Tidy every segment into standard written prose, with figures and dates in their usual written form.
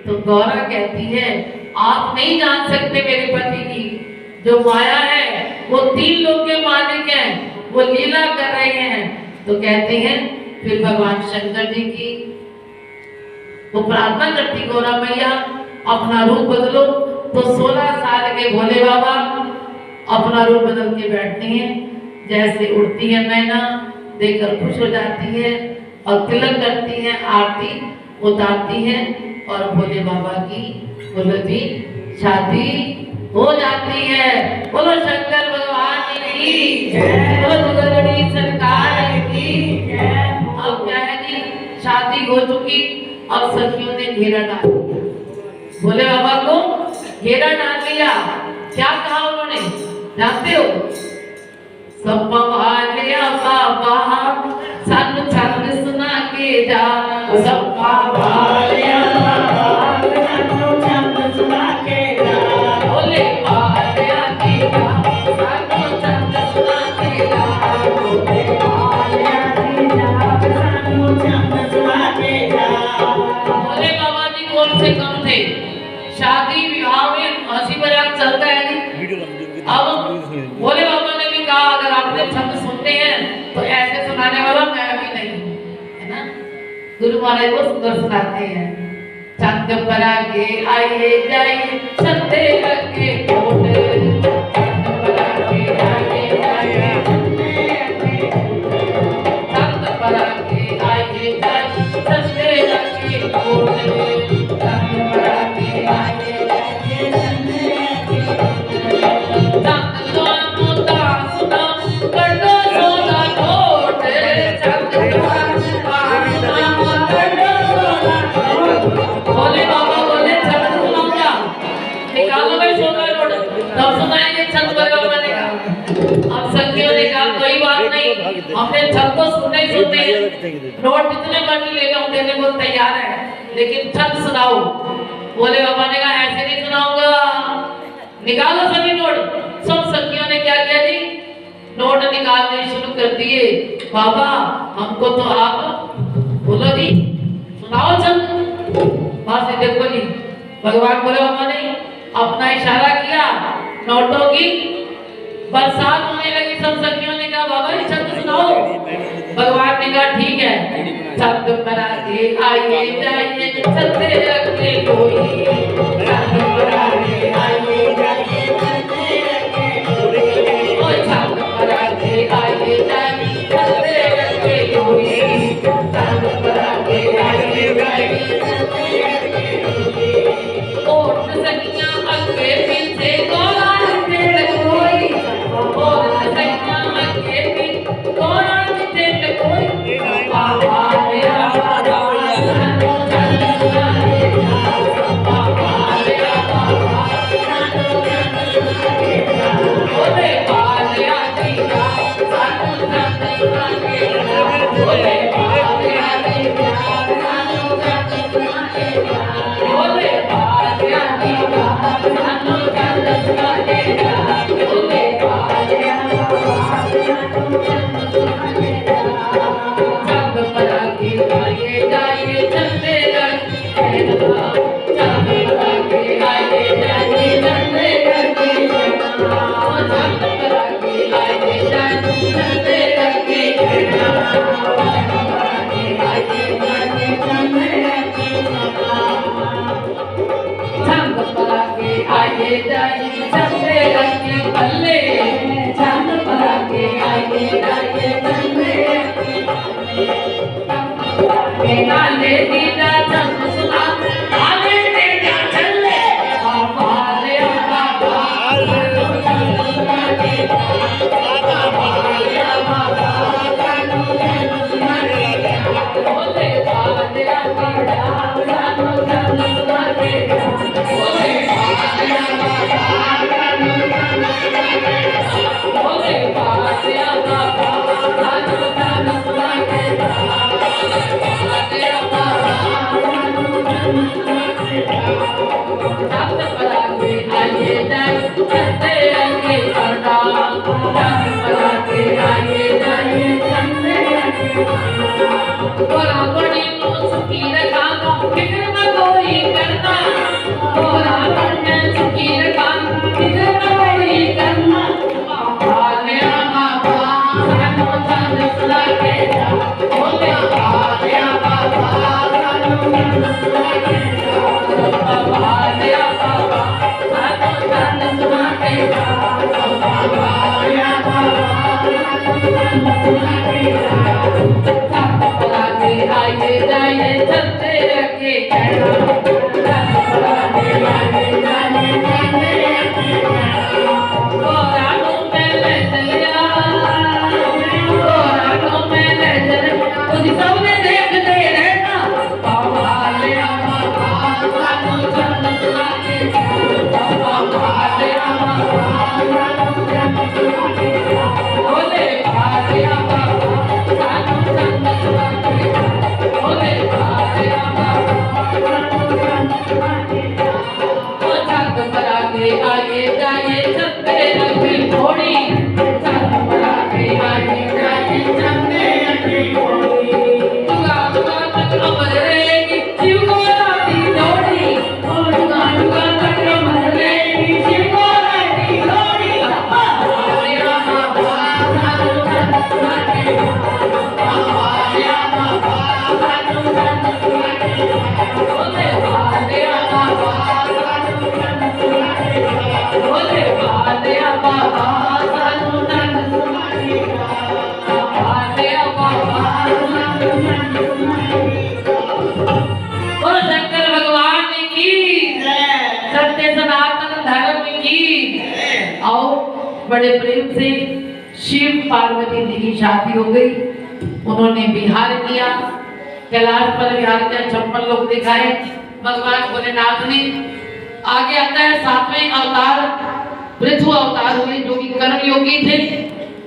तो गौरा कहती है आप नहीं जान सकते मेरे पति की जो माया है वो 3 लोक के मालिक हैं, वो लीला कर रहे हैं। तो कहते हैं फिर भगवान शंकर जी की वो प्रार्थना करती गौरा मैया अपना रूप बदलो। तो 16 साल के भोले बाबा अपना रूप बदल के बैठते हैं, जैसे उड़ती है मैना देखकर खुश हो जाती है और तिलक करती है, आरती उतारती है और भोले बाबा की बोलो जी शादी हो जाती है। बोलो शंकर भगवान की जय, बोलो दुर्गड़ी सरकार की जय। अब क्या है जी, शादी हो चुकी, अब सखियों ने घेरा डाल दिया, भोले बाबा को घेरा डाल दिया। क्या कहा उन्होंने जानते हो? सब लिया बाबा सन छंद सुना के जा, सब लिया शादी विवाह में हंसी मजाक चलता है जी। अब भोले बाबा ने भी कहा अगर आपने छंद सुनते हैं तो ऐसे सुनाने वाला मैं भी नहीं हूँ, है ना। गुरु महाराज को सुंदर सुनाते हैं, छंद परा के आइए जाइए छंदे लगे कोटे, छंद परा के आइए जाइए छंद परा के आइए जाइए छंदे लगे कोटे, हमने छंद तो सुनने ही सुनते हैं, नोट जितने मर्जी ले लो हम देने को तैयार है, लेकिन छंद सुनाओ। भोले बाबा ने कहा ऐसे नहीं सुनाऊंगा, निकालो सभी नोट। सब सखियों ने क्या किया जी, नोट निकालने शुरू कर दिए। बाबा हमको तो आप बोलो जी सुनाओ छंद। बस देखो जी भगवान भोले बाबा ने अपना इशारा किया, नोटों की बरसात होने लगी। सब सखियों ने कहा बाबा ये छंद सुनाओ। भगवान ने कहा ठीक है, छंद परा के आइए जाइए छंदे रखे कोई, छंद परा के आइए जाइए छंदे रखे कोई, ओ छंद परा के आइए जाइए छंदे रखे कोई, छंद परा के आइए जाइए छंदे रखे कोई। ओठ सखियां आगे पीछे गौरा बड़ी मुश्किल काम फिक्र न कोई कोई करना तोरा करने फकीर का किधर कोई करना आलिया बाबा सानू चंद सुला के जा बोले आलिया बाबा सानू चंद सुला के जा आलिया बाबा सानू चंद सुला के जा आलिया बाबा सानू चंद सुला के जा आइए जाइए चलते रखे सबने देखते रहना बोले आइए जाइए चलते रखे थोड़ी आइए जाइए चलते रखे थोड़ी अमर रहेगी शिव को राती जोड़ी तक अमर रहेगी शिव को राती जोड़ी बड़े प्रेम से शिव पार्वती जी की शादी हो गई। उन्होंने विहार किया, कैलाश पर विहार किया, 56 लोग दिखाए भगवान भोलेनाथ ने। आगे आता है 7वें अवतार पृथु अवतार हुए, जो कि कर्म योगी थे।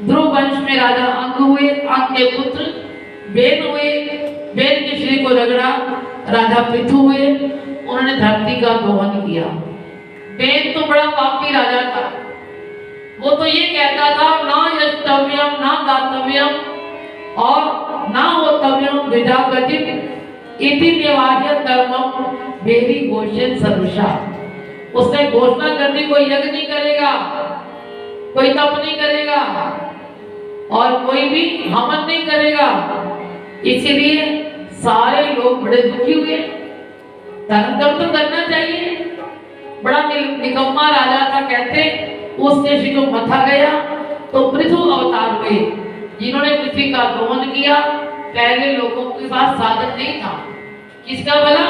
ध्रुव वंश में राजा अंग हुए, अंग के पुत्र बेन हुए, बेन के श्री को रगड़ा राजा पृथु हुए। उन्होंने धरती का दोहन किया। बेन तो बड़ा पापी राजा था, वो तो ये कहता था ना यष्टव्यम ना दातव्यम और ना होतव्यम विदा गजित इति निवार्य धर्मम वेदी घोषण सदृशा। उसने घोषणा करनी, कोई यज्ञ नहीं करेगा, कोई तप नहीं करेगा और कोई भी हवन नहीं करेगा। इसीलिए सारे लोग बड़े दुखी हुए। धर्म तो करना चाहिए। बड़ा निकम्मा राजा था। कहते उसने जो मथा गया तो पृथु अवतार हुए, जिन्होंने पृथ्वी का दोहन किया। पहले लोगों के पास साधन नहीं था, किसका भला,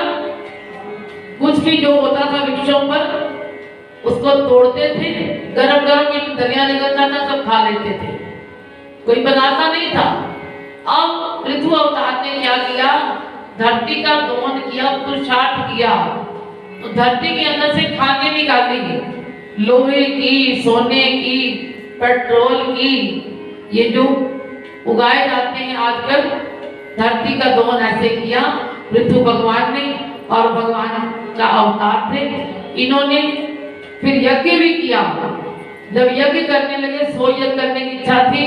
कुछ भी जो होता था वृक्षों पर उसको तोड़ते थे, गरम गरम दरिया निकलता था, सब खा लेते थे, कोई बनाता नहीं था। अब पृथु अवतार ने क्या किया, धरती का दोहन किया, पुरुषार्थ किया, तो धरती के अंदर से खाने निकालेंगे, लोहे की, सोने की, पेट्रोल की, ये जो उगाए जाते हैं आजकल, धरती का दोहन ऐसे किया पृथु भगवान ने। और भगवान का अवतार थे इन्होंने। फिर यज्ञ भी किया। जब यज्ञ करने लगे, सो यज्ञ करने की इच्छा थी,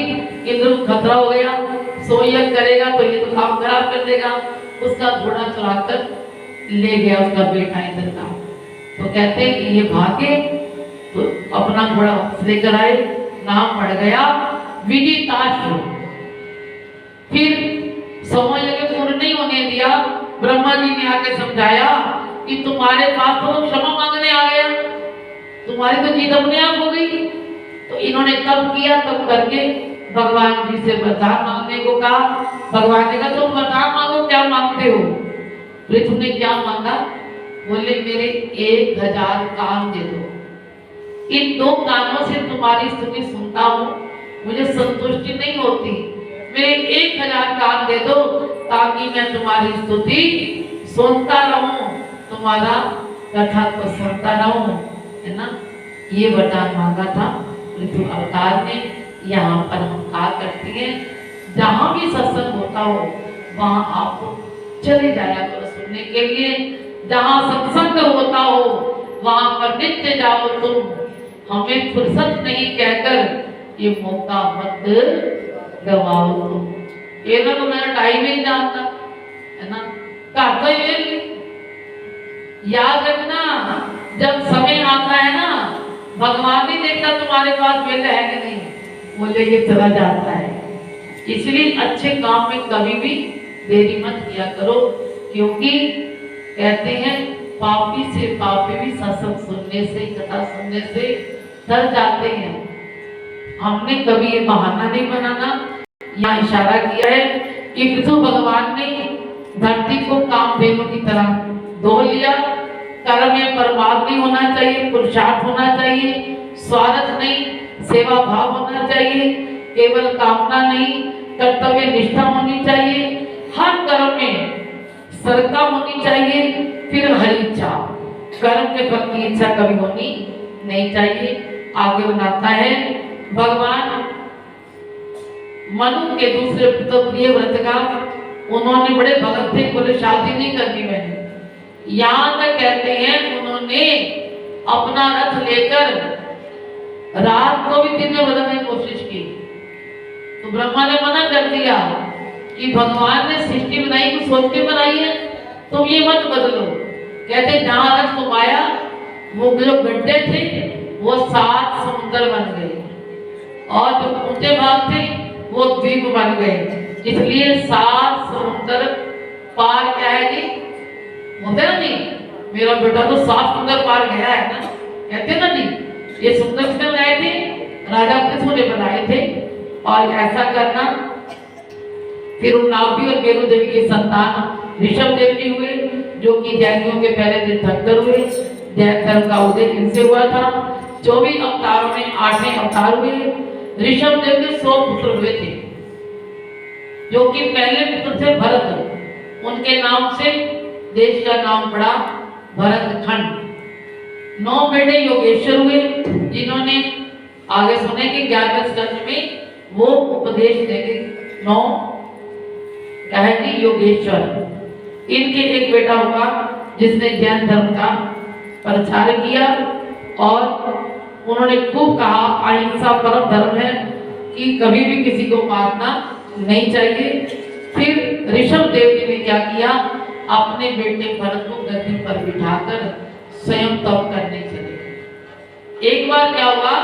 इंद्र को खतरा हो गया, सो यज्ञ करेगा तो ये तो काम खराब कर देगा। उसका घोड़ा चुराकर ले गया उसका बेटा इंद्र का। तो कहते हैं कि ये भागे तो अपना घोड़ा लेकर आए, नाम पड़ गया विदिताश्व। फिर समय यज्ञ पूर्ण नहीं होने दिया। ब्रह्मा जी ने आके समझाया कि तुम्हारे पास तो क्षमा मांगने आ गया, तुम्हारी तो जीत अपने आप हो गई। तो इन्होंने तब किया, तब करके भगवान जी से वरदान मांगने को कहा। भगवान ने कहा तुम वरदान मांगो, क्या मांगते हो। पृथु ने क्या मांगा, बोले मेरे 1000 कान दे दो, इन 2 कानों से तुम्हारी स्तुति सुनता हूँ, मुझे संतुष्टि नहीं होती, मेरे 1000 कान दे दो ताकि मैं तुम्हारी स्तुति सुनता रहूं, तुम्हारा कथा को सुनता रहूं, है ना। ये वरदान मांगा था पृथु अवतार ने। यहाँ पर हम कहा करते हैं, जहाँ भी सत्संग होता हो वहाँ आप चले जाया करो सुनने के लिए। जहाँ सत्संग होता हो वहाँ पर नित्य जाओ तुम, हमें फुर्सत नहीं कहकर ये मौका मत गवाओ तुम। ये तो मेरा टाइम ही जानता है ना, घर तो ये याद रखना, जब समय आता है ना, भगवान नहीं देखता तुम्हारे पास वेल है कि नहीं, वो लेके चला जाता है। इसलिए अच्छे काम में कभी भी देरी मत किया करो, क्योंकि कहते हैं पापी से पापी भी सत्संग सुनने से, कथा सुनने से डर जाते हैं। हमने कभी ये बहाना नहीं बनाना, यहाँ इशारा किया है कि विष्णु भगवान ने धरती को कामधेनु की तरह धो लिया। कर्म में बर्बाद नहीं होना चाहिए, पुरुषार्थ होना चाहिए, स्वार्थ नहीं, सेवा भाव होना चाहिए, केवल कामना नहीं, कर्तव्य निष्ठा होनी चाहिए, हर कर्म में सरलता होनी चाहिए, फिर हरि इच्छा, कर्म के फल की इच्छा कभी होनी नहीं चाहिए। आगे बनाता है भगवान मनु के दूसरे पुत्र प्रियव्रत का, उन्होंने बड़े भगत थे, बोले शादी नहीं करनी मैंने। यहाँ तक कहते हैं उन्होंने अपना रथ लेकर रात को भी दिन में बदलने की कोशिश की, तो ब्रह्मा ने मना कर दिया कि भगवान ने सृष्टि बनाई कुछ सोच के बनाई है, तुम ये मत बदलो। कहते जहां रथ तुम आया वो जो गड्ढे थे वो 7 समुद्र बन गए, और जो ऊंचे भाग थे वो द्वीप बन गए। इसलिए 7 समुद्र पार क्या है जी, होते ना जी, मेरा बेटा तो 7 समुद्र पार गया है ना, कहते ना जी। ये समुद्र किसने बनाए थे, राजा पृथु ने बनाए थे। और ऐसा करना, फिर उन्नावी और मेरु देवी की संतान ऋषभ देव जी हुए, जो कि जैनियों के पहले तीर्थंकर हुए। जैन धर्म का उदय इनसे हुआ था। 24 अवतारों में 8वें अवतार हुए। ऋषभ देव के 100 पुत्र हुए थे, जो कि पहले पुत्र थे भरत, उनके नाम से देश का नाम पड़ा भरतखंड। 9 बेटे योगेश्वर हुए, जिन्होंने आगे सुने कि 11वें स्कंद में वो उपदेश देंगे। 9 कहे जी योगेश्वर। इनके एक बेटा होगा जिसने जैन धर्म का प्रचार किया, और उन्होंने खूब कहा अहिंसा परम धर्म है, कि कभी भी किसी को मारना नहीं चाहिए। फिर ऋषभ देव जी ने क्या किया, अपने बेटे भरत को गद्दी पर बिठाकर स्वयं तप करने चले। एक बार क्या हुआ,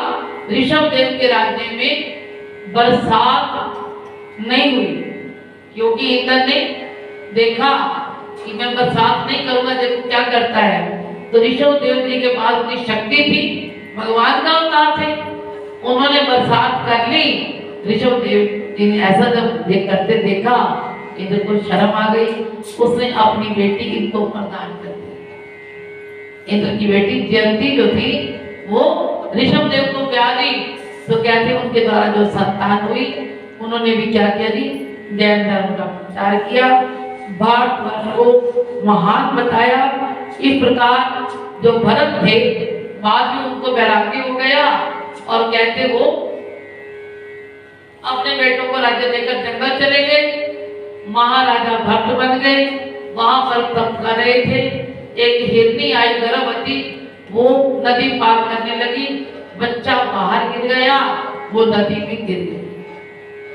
ऋषभ देव के राज्य में बरसात नहीं हुई, क्योंकि इंद्र ने देखा कि मैं बरसात नहीं करूंगा, देखो क्या करता है। तो ऋषभ देव जी के पास उतनी शक्ति थी, भगवान का अवतार थे, उन्होंने बरसात कर ली। ऋषभ देव जी ने ऐसा जब करते देखा, इंद्र को शर्म आ गई, उसने अपनी बेटी इनको प्रदान कर दी। इंद्र की बेटी जयंती जो थी वो ऋषभ देव को ब्याह दी। तो कहते उनके द्वारा जो संतान हुई, उन्होंने भी क्या किया जी, जैन धर्म का प्रचार किया, भारतवर्ष को महान बताया। इस प्रकार जो भरत थे, बाद में उनको वैराग्य हो गया, और कहते वो अपने बेटों को राज्य देकर जंगल चले गए, महाराजा भक्त बन गए, वहां पर तप कर रहे थे। एक हिरनी आई गर्भवती, वो नदी पार करने लगी, बच्चा बाहर गिर गया, वो नदी में गिर गई।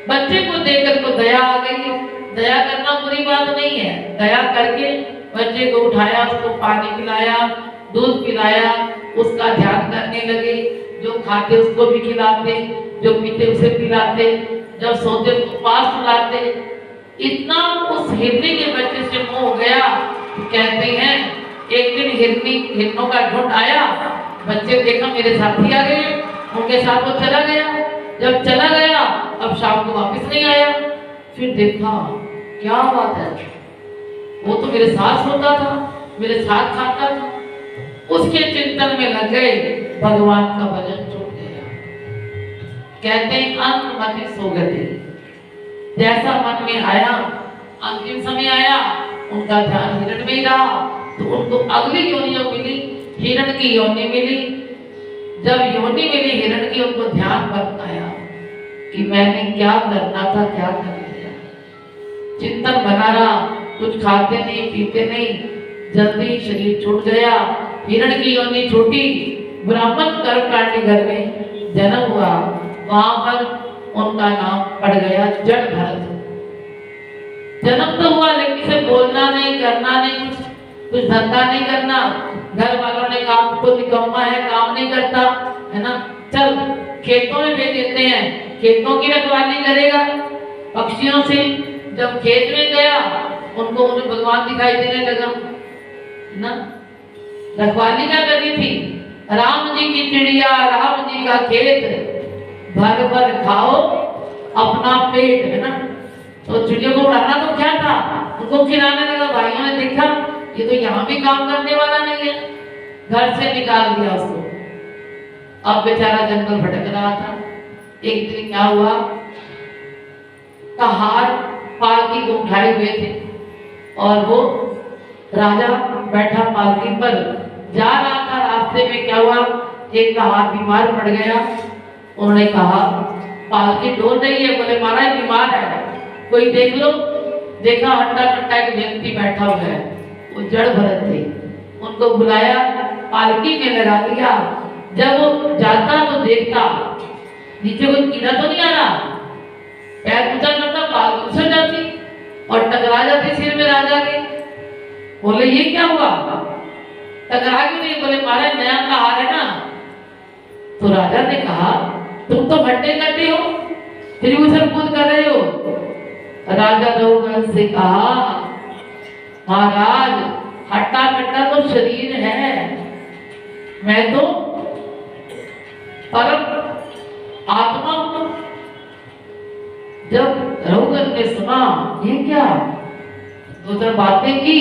बच्चे को देखकर को दया आ गई। दया करना बुरी बात नहीं है, दया करके बच्चे को उठाया, उसको पानी पिलाया, दूध पिलाया, उसका ध्यान करने लगे। जो खाते उसको भी खिलाते, जो पीते उसे पिलाते, जब सोते उसको पास सुलाते। इतना उस हिरनी के बच्चे से मोह हो गया। कहते हैं एक दिन हिरनों का झुंड आया, बच्चे देखा मेरे साथी आ गए, उनके साथ वो चला गया। जब चला गया, अब शाम को वापस नहीं आया। फिर देखा क्या बात है, वो तो मेरे साथ सोता था, मेरे साथ खाता था। उसके चिंतन में लग गए, भगवान का भजन छूट गया। कहते हैं अंतमति सोगति, जैसा मन में आया, अंतिम समय आया, उनका ध्यान हिरण में ही रहा, तो उनको अगली योनि मिली, हिरण की योनि मिली। जब योनि मिली हिरण की, उनको ध्यान बन आया कि मैंने क्या करना था, क्या कर लिया। चिंतन बना रहा, कुछ खाते नहीं पीते नहीं, जल्दी शरीर छूट गया। हिरण की योनि छूटी, ब्राह्मण कर्मकांडी घर में जन्म हुआ, वहां पर उनका नाम पड़ गया जड़ भरत। जन्म तो हुआ, लेकिन से बोलना नहीं, करना नहीं, कुछ धंधा नहीं करना, घर वालों ने कहा तो निकम्मा है, काम नहीं करता है ना, चल खेतों में भेज देते हैं, खेतों की रखवाली करेगा पक्षियों से। जब खेत में गया उनको उन्हें भगवान दिखाई देने लगा ना। रखवाली क्या करनी थी, राम जी की चिड़िया राम जी का खेत, भर भर खाओ अपना पेट, है ना। तो चिड़ियों को उड़ाना तो क्या था, उनको खिलाने लगा। भाइयों ने देखा ये तो यहाँ भी काम करने वाला नहीं है, घर से निकाल दिया उसको। अब बेचारा जंगल भटक रहा था। एक दिन क्या हुआ, हार पालकी को उठाए हुए थे और वो राजा बैठा पालकी पर जा रहा था। रास्ते में क्या हुआ, एक हार बीमार पड़ गया। उन्होंने कहा पालकी डोल रही है, बोले महाराज बीमार है, कोई देख लो। देखा हट्टा कट्टा एक व्यक्ति बैठा हुआ है, वो जड़ भरत थे। उनको बुलाया, पालकी में लगा दिया। जब वो जाता तो देखता नीचे कोई कीड़ा तो नहीं आ रहा, पैर ऊंचा करता पालकी उछल जाती और टकरा जाती सिर में राजा के। बोले ये क्या हुआ, टकरा क्यों नहीं, बोले महाराज नया का हार है ना। तो राजा ने कहा तुम तो भट्टे करते हो, फिर उछल कूद कर रहे हो। राजा रघुवंश से कहा महाराज हट्टा कट्टा तो शरीर है, मैं तो परम आत्मा हूं। जब रघुवंश ने सुना ये क्या, दो चार बातें की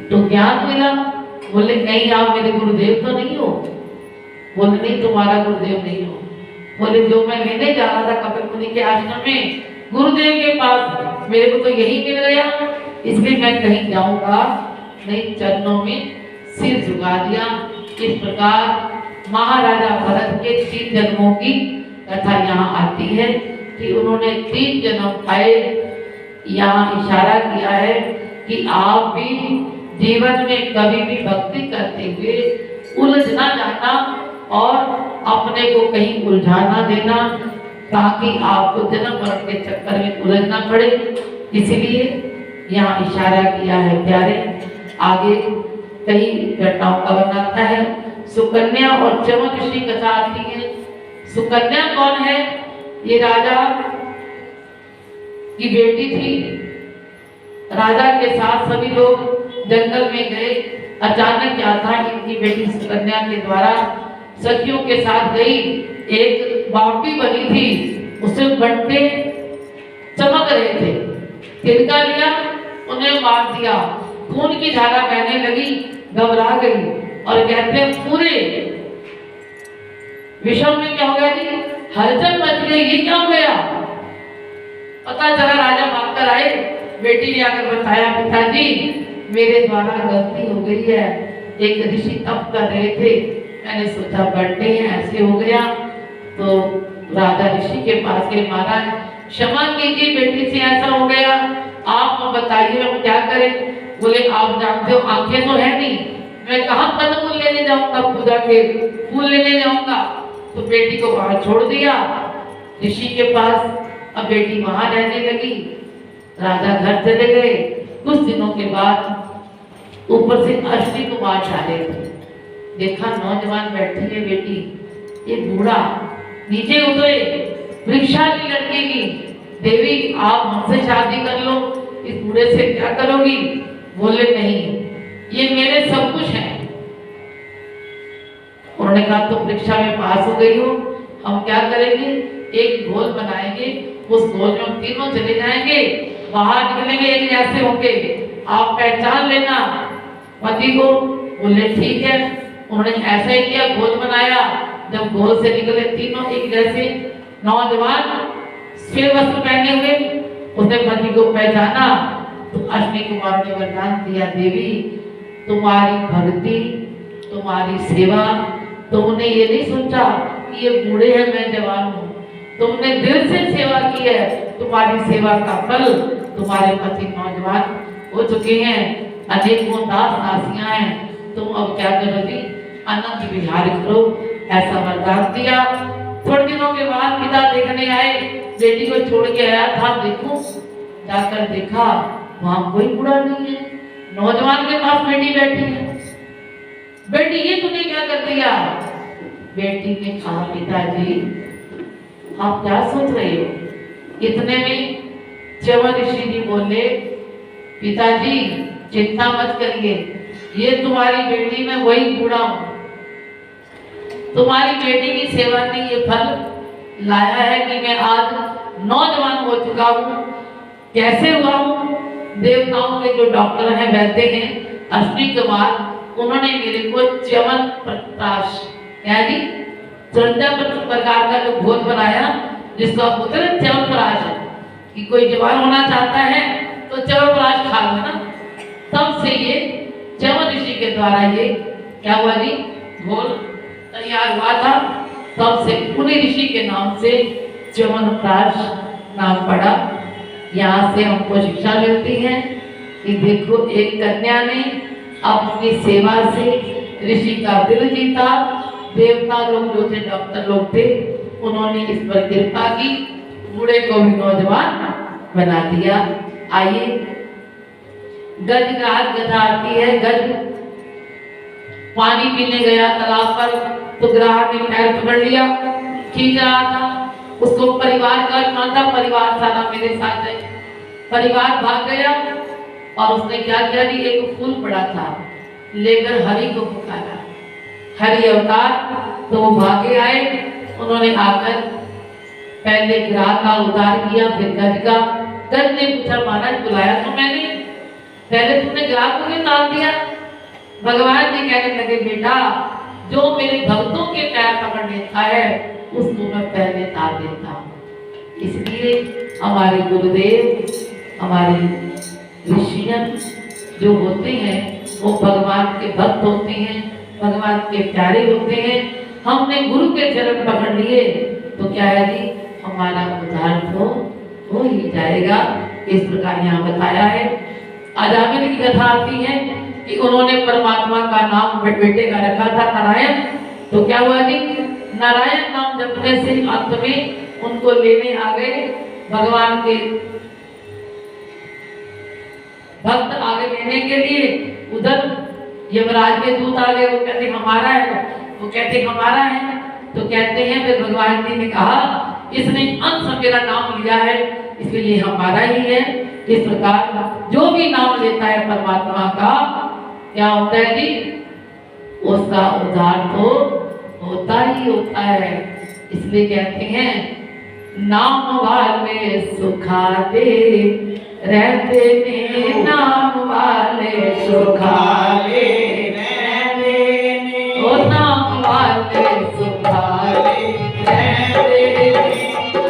तो ज्ञान मिला। बोले नहीं आप मेरे गुरुदेव तो नहीं हो। बोले नहीं तुम्हारा गुरुदेव नहीं हो। बोले जो मैं लेने जा रहा था कपिल मुनि के आश्रम में गुरुदेव के पास, मेरे को तो यही मिल गया, इसलिए मैं कहीं जाऊंगा नहीं, चरणों में सिर झुका दिया। इस प्रकार महाराजा भरत के 3 जन्मों की कथा यहाँ आती है कि उन्होंने 3 जन्म पाए। यहाँ इशारा किया है कि आप भी जीवन में कभी भी भक्ति करते हुए उलझ ना जाना और अपने को कहीं उलझा ना देना, ताकि आपको जन्म मरण के चक्कर में उलझना पड़े। इसीलिए यहाँ इशारा किया है प्यारे। आगे कई घटनाओं का वर्णन आता है। सुकन्या और चमक ऋषि कथा आती है। सुकन्या कौन है, ये राजा की बेटी थी। राजा के साथ सभी लोग जंगल में गए। अचानक क्या था, इनकी बेटी सुकन्या के द्वारा सखियों के साथ गई, एक बावटी बनी थी, उसे बंटे चमक रहे थे, तिनका लिया, उन्हें मार दिया, खून की धारा बहने लगी, घबरा गई और कहते हैं पूरे विश्व में क्या हो गया जी, हलचल मच गई, ये क्या हो गया। पता चला, राजा भागकर आए, बेटी ने आकर बताया पिताजी मेरे द्वारा गलती हो गई है, एक ऋषि तप कर रहे थे, मैंने सोचा बर्थडे है ऐसे हो गया। तो राजा ऋषि के पास गए, महाराज क्षमा कीजिए बेटी से ऐसा हो गया, आप बताइए हम क्या करें। बोले आप जानते हो आंखें तो है नहीं, मैं कहाँ कंदमूल लेने जाऊंगा, पूजा के फूल लेने जाऊंगा। तो बेटी को बाहर छोड़ दिया ऋषि के पास। अब बेटी वहां रहने लगी, राजा घर चले गए। कुछ दिनों के बाद ऊपर से अश्विनी कुमार डाले थे, देखा नौजवान बैठी है बेटी, ये बूढ़ा नीचे उतरे, परीक्षा ली लड़की की, देवी आप हमसे शादी कर लो, इस बूढ़े से क्या करोगी। बोले नहीं ये मेरे सब कुछ है। उन्होंने कहा तो परीक्षा में पास हो गई हो, हम क्या करेंगे, एक घोल बनाएंगे, उस घोल में हम तीनों चले जाएंगे, बाहर निकलेंगे एक जैसे होंगे, आप पहचान लेना पति को। बोले ठीक है। उन्होंने ऐसा ही किया, घोल बनाया। जब घोल से निकले तीनों एक जैसे नौजवान, सफेद वस्त्र पहने हुए, उसने पति को पहचाना। तो अश्विनी कुमार ने वरदान दिया, देवी तुम्हारी भक्ति, तुम्हारी सेवा, तुमने ये नहीं सोचा कि ये बूढ़े हैं मैं जवान हूँ, तुमने दिल से सेवा की है, तुम्हारी सेवा का फल तुम्हारे पति नौजवान हो चुके हैं, अनेकों दास दासियां हैं, तुम अब क्या करोगी, आनंद विहार करो, ऐसा वरदान दिया। थोड़े दिनों के बाद पिता देखने आए, बेटी को छोड़ के आया था, देखो जाकर देखा वहां कोई बूढ़ा नहीं है, नौजवान के पास बेटी बैठी है, बेटी ये तूने क्या कर दिया? बेटी ने कहा पिताजी आप क्या सोच रहे हो? इतने में च्यवन ऋषि जी बोले पिताजी चिंता मत करिए, ये तुम्हारी बेटी में वही बूढ़ा हूं, तुम्हारी बेटी की सेवा ने ये फल लाया है कि मैं आज नौजवान हो चुका हूं। कैसे हुआ हूं? देवताओं के जो डॉक्टर हैं, वैद्य हैं, अश्विनी कुमार, उन्होंने मेरे को च्यवन प्रकाश यानी 53 प्रकार का जो घोल बनाया, जिसको आप बोलते हैं च्यवन प्रकाश है कि कोई जवान होना चाहता है तो च्यवन प्रकाश खा लेना। तब से ये च्यवन ऋषि के द्वारा ये क्या हुआ जी, घोल तैयार हुआ था। तब से उन्हीं ऋषि के नाम से च्यवन प्रकाश नाम पड़ा। यहाँ से हमको शिक्षा मिलती है कि देखो एक कन्या ने अपनी सेवा से ऋषि का दिल जीता। देवता लोग जो थे, डॉक्टर लोग थे, उन्होंने इस पर कृपा की, बूढ़े को भी नौजवान बना दिया। आइए गजराज गधा आती है। गज पानी पीने गया तालाब पर, तो ग्राहक ने पैर पकड़ लिया, खींच रहा था, उसको परिवार का मानता, परिवार सारा मेरे साथ है। परिवार भाग गया और उसने क्या किया कि एक फूल पड़ा था, लेकर हरि को पुकारा, हरि अवतार। तो वो भागे आए, उन्होंने आकर पहले ग्राह का उद्धार किया, फिर गज का। गज ने पूछा महाराज बुलाया तो मैंने, पहले तुमने ग्राह को क्यों ताल दिया? भगवान जी कहने लगे बेटा जो मेरे भक्तों के पैर पकड़ लेता है उसको मैं पहले ताल देता हूँ। इसलिए हमारे गुरुदेव, हमारे ऋषियन जो होते हैं वो भगवान के भक्त होते हैं, भगवान के प्यारे होते हैं। हमने गुरु के चरण पकड़ लिए तो क्या है जी, हमारा उद्धार तो हो ही जाएगा। इस प्रकार यहाँ बताया है। अजामिल की कथा आती है कि उन्होंने परमात्मा का नाम बेटे का रखा था नारायण। तो क्या हुआ जी, नारायण नाम जपने से अंत में उनको लेने आ गए भगवान के भक्त आगे लेने के लिए। उधर यमराज के दूत आ गए, वो कहते हमारा है, वो कहते हमारा है। तो कहते हैं फिर भगवान जी ने कहा इसने अंश मेरा नाम लिया है इसलिए ये हमारा ही है। इस प्रकार जो भी नाम लेता है परमात्मा का क्या होता है जी, उसका उद्धार तो होता ही होता है। इसलिए कहते हैं नाम वाले सुखा दे रहते ने, नाम वाले सुखा दे रहते ने, ओ नाम वाले सुखा दे रहते ने,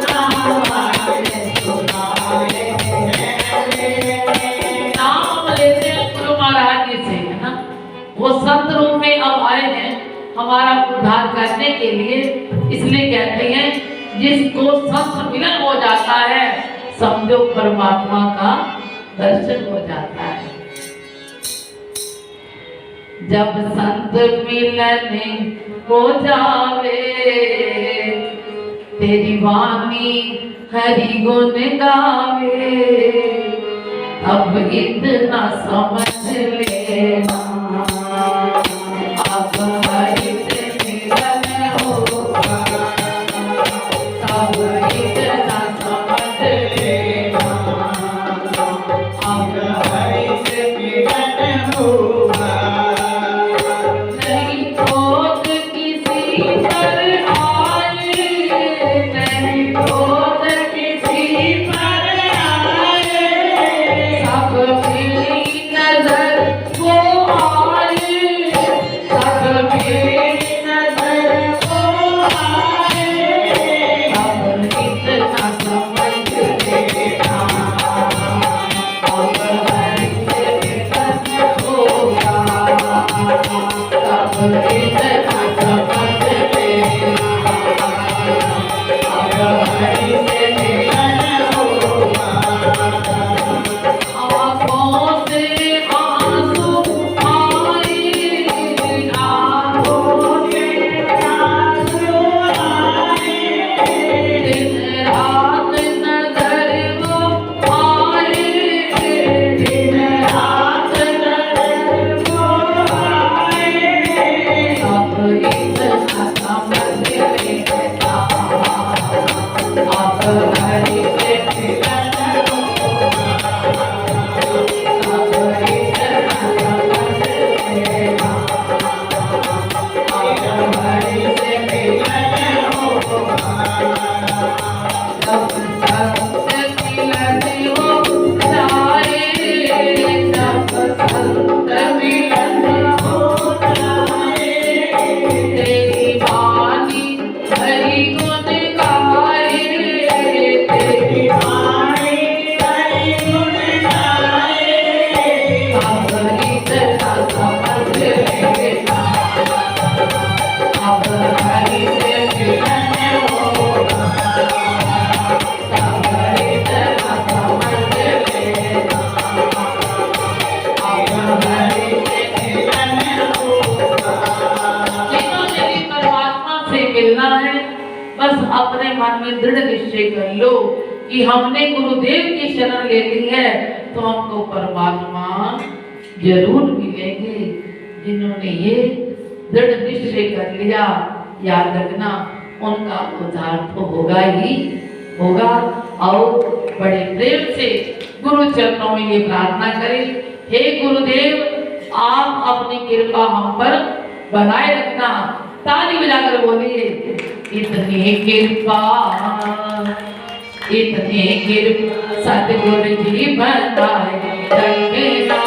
नाम वाले सुखा दे रहते ने। नाम लेते गुरु महाराज जी से है ना, वो संत रूप में अब आए हैं हमारा उद्धार करने के लिए। इसलिए कहते हैं जिसको संत मिलन हो जाता है समझो परमात्मा का दर्शन हो जाता है। जब संत मिलन हो जावे तेरी वाणी हरि गुण गावे, अब इतना समझ लेना अब हरि से मिलन होगा, अब इतना समझ लेना अब हरि से मिलन होगा। नहीं क्रोध किसी पर आए, नहीं क्रोध किसी पर आए, सब मेरी नजर को आए, सब मेरी नजर को आए, अब इतना समझ लेना अब हरि से मिलन होगा, अब इतना समझ लेना अब हरि से मिलन होगा। आँखों से आंसू आए, आँखों से आंसू आए, दिन रात नजर वो आए, दिन रात नजर अपने मन में दृढ़ निश्चय कर लो कि हमने गुरुदेव की शरण ले ली है तो हमको परमात्मा जरूर मिलेंगे। जिन्होंने ये दृढ़ निश्चय कर लिया, याद रखना उनका उद्धार तो होगा ही होगा। और बड़े प्रेम से गुरु चरणों में ये प्रार्थना करें, हे गुरुदेव आप अपनी कृपा हम पर बनाए रखना। ताली बजाकर बोलिए, इतनी कृपा सतगुरु जी बनाए रखना।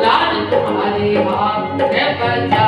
लाज तुम्हारे हाथ है बचा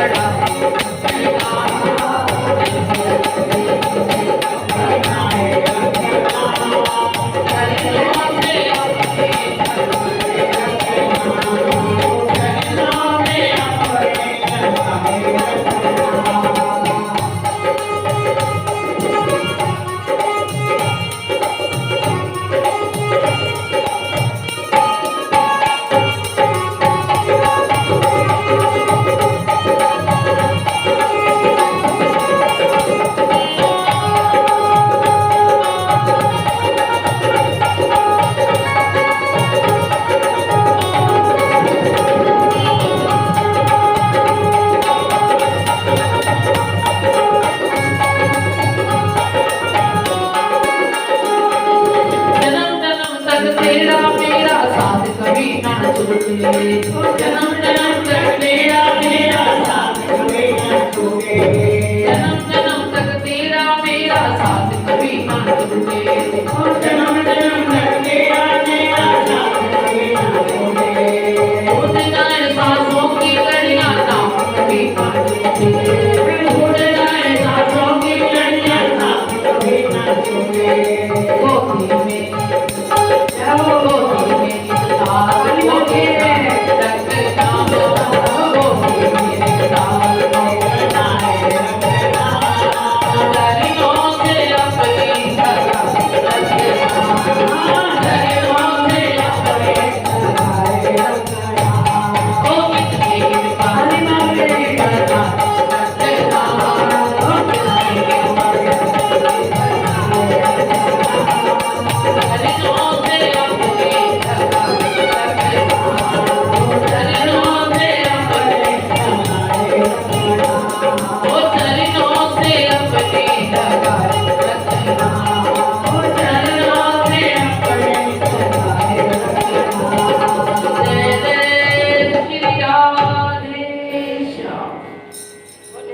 पर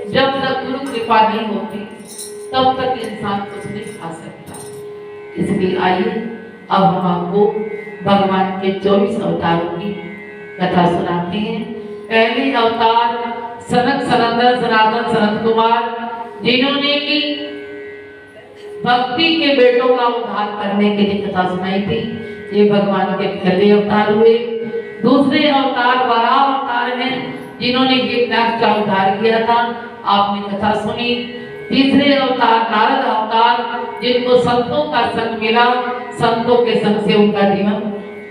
जब तक गुरु कृपा नहीं होती तब तक इंसान कुछ नहीं खा सकता। इसलिए आइए अब हम आपको भगवान के 24 अवतारों की कथा सुनाते हैं। पहले अवतार सनक सनंदन सनातन सनत कुमार, जिन्होंने की भक्ति के बेटों का उद्धार करने के लिए कथा सुनाई थी। ये भगवान के पहले अवतार हुए। दूसरे अवतार वराह अवतार हैं, जिन्होंने गिरनाथ का उद्धार किया था, आपने कथा सुनी। तीसरे अवतार नारद अवतार, जिनको संतों का संग मिला, संतों के संग से उनका जीवन